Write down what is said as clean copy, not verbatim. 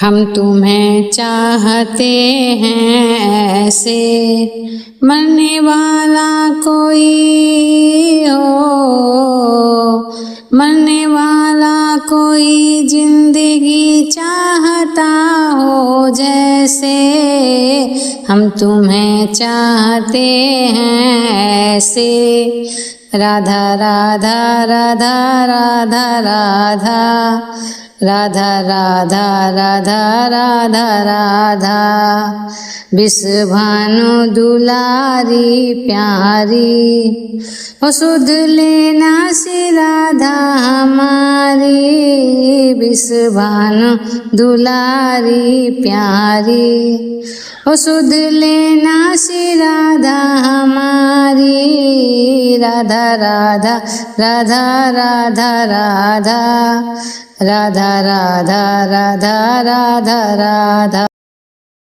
हम तुम्हें चाहते हैं ऐसे, मरने वाला कोई हो, मरने वाला कोई जिंदगी चाहता हो जैसे। हम तुम्हें चाहते हैं ऐसे। राधा राधा राधा राधा राधा राधा राधा राधा राधा राधा। विश्वभानु दुलारी प्यारी, ओ सुध लेना से राधा हमारी। विश्वभानु दुलारी प्यारी, ओ सुध लेना से राधा हमारी। राधा राधा राधा राधा राधा राधा राधा राधा राधा राधा।